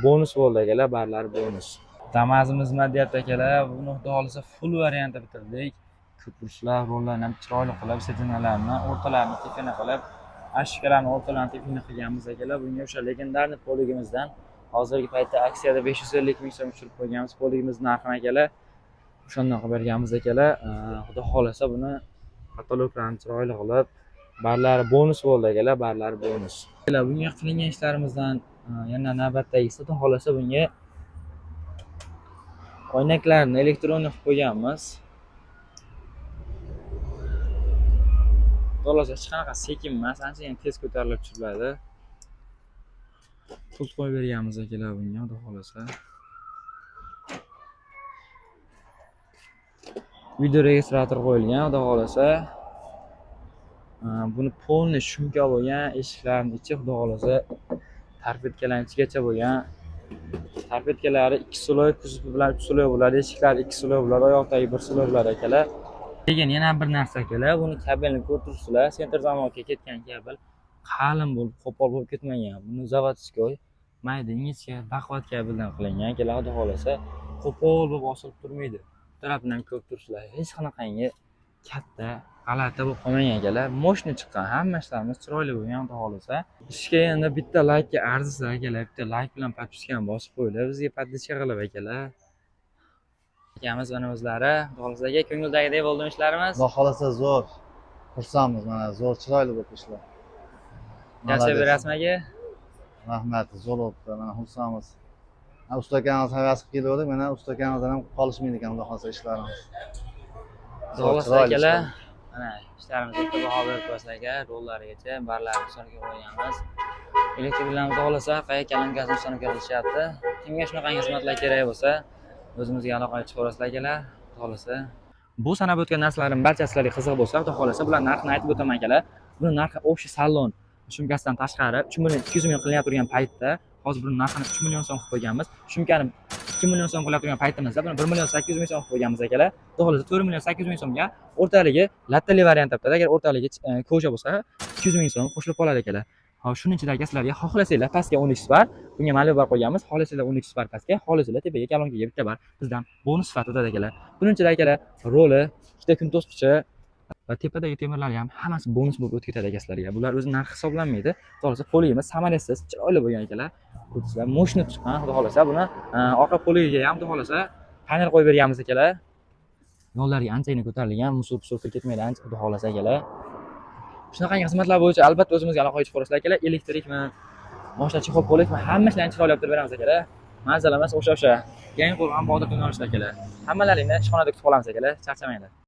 Bonus bo'ldi akalar, barlari bonus. Damazimiz nima deyapti akalar? Buni xudo xolisa full variantda bitirdik. Ko'priklar, rollarni ham chiroyli qilib, sedanalarni o'rtalarini tepini qilib, ashkalarni o'rtalarini tepini qilganmiz akalar. Bunga o'sha legendarniy poligimizdan hozirgi paytda aksiyada 550 ming so'm tushirib qo'yganmiz. Poligimiz narxini akalar o'shandan qilib berganmiz akalar. Xudo xolisa buni kataloglarni chiroyli qilib, barlari bonus bo'ldi akalar, barlari bonus. Bunga qilingan ishlarimizdan yana navbatdagisi, xudo xolasa bunga oynaklarni elektronniy qilib qo'yganmiz. Xullas hech qanaqa sekin emas, ancha tez ko'tarilib tushiriladi. Pul qo'yib berganmiz akalar bunga, xudo xolasa. Video registrator qo'yilgan, xudo xolasa. Buni polni shumka bo'lgan, eshiklarning ichi xudo xolasa tarpetkalarning ichigacha bo'lgan. Tarpetkalari 2 sloy, kuzovi bilan 3 sloy bo'ladi, eshiklari 2 sloy bo'ladi, oyoqdagi 1 sloy bo'ladi akalar. Lekin yana bir narsa akalar, buni kabelni ko'rib turibsizlar, senter zamonga ketgan kabel qalin bo'lib, qo'pol bo'lib ketmagan. Buni zavodskoy mayda ingichka baquvvat kabeldan qilingan akalar, xudo xolasa qo'pol bo'lib osilib turmaydi. Bu tarafini ham ko'rib turibsizlar, hech qanaqangi katta g'alati bo'lib qolmagan akalar. Moshni chiqqan, hamma ishlarimiz chiroyli bo'lgan, xudo xolasa. Ishga endi bitta laykka arzisa akalar, bitta layk bilan podpiskani bosib qo'yinglar, bizga podpiska qilib akalar. Akamiz mana o'zlari, xudo xolasa aka, ko'ngildagidek bo'ldimi ishlarimiz? Xudo xolasa zo'r. Xursandmiz, mana zo'r, chiroyli bo'ldi ishlar. Yashab berasizmi aka? Rahmat, zo'r bo'ldi, mana xursandmiz. Ustakanimiz havas qilib keldik, mana ustakanimizdan ham qolishmaydi ekan, xudo xolasa ishlarimiz. Xudo xolasa akalar, mana ishlarimizga bitta baho berib qo'yasiz aka, rollarigacha barlarini soniga qo'yganmiz. Elektr bilan xudo xolasa qayerga kalonkasini soniga qilishyapti. Kimga shunaqangi xizmatlar kerak bo'lsa, o'zimizga aloqaga chiqaverasiz akalar, xudo xolasa. Bu sanab o'tgan narsalarning barchasi sizlarga qiziq bo'lsa, xudo xolasa bular narxini aytib o'taman akalar. Buni narxi общий salon shumkasidan tashqari 3 million 200 ming qilinib turgan paytda hozir buni narxini 3 million so'm qilib qo'yganmiz. Shumkani 2 million so'm qilib turgan paytimizda buni 1 million 800 ming so'm qilib qo'yganmiz akalar. Xudo xolasa 4 million 800 ming so'mga o'rtaligi lattali variant topdi. Agar o'rtaligi ko'cha bo'lsa 200 ming so'm qo'shilib qoladi akalar. Hozir shuning ichida aka sizlarga xohlasanglar pastga 10x bar, bunga maliyya bar qo'yganmiz. Xohlasanglar 10x bar pastga, xohlasanglar tepaga kalonkaga bitta bar bizdan bonus sifatida o'tadi akalar. Buning ichida akalar roli, ikkita kun to'sqichi va tepadagi temirlar ham hammasi bonus bo'lib o'tib ketadi aka sizlarga. Bular o'zi narx hisoblanmaydi. Xudo xolasa polimiz samaratsiz, chiroyli bo'lgan akalar. Ko'rsizlar, moshni chiqqan, xudo xolasa buni orqa poliga ham xudo xolasa panel qo'yib berganmiz akalar. Yo'llariga anchagina ko'tarilgan, musul ketmaydi ancha xudo xolasa akalar. Shunaqangi xizmatlar bo'yicha albatta o'zimizga aloqaga chiqaverasizlar akalar. Elektrikmi, moshina chexol polikmi, hamma ishlarni chiroyli olib beramiz akalar. Manzil emas, o'sha yangi qo'rg'on Bodir yo'nalishida akalar. Hammalaringni ishxonada kutib qolamiz akalar. Charchamanglar.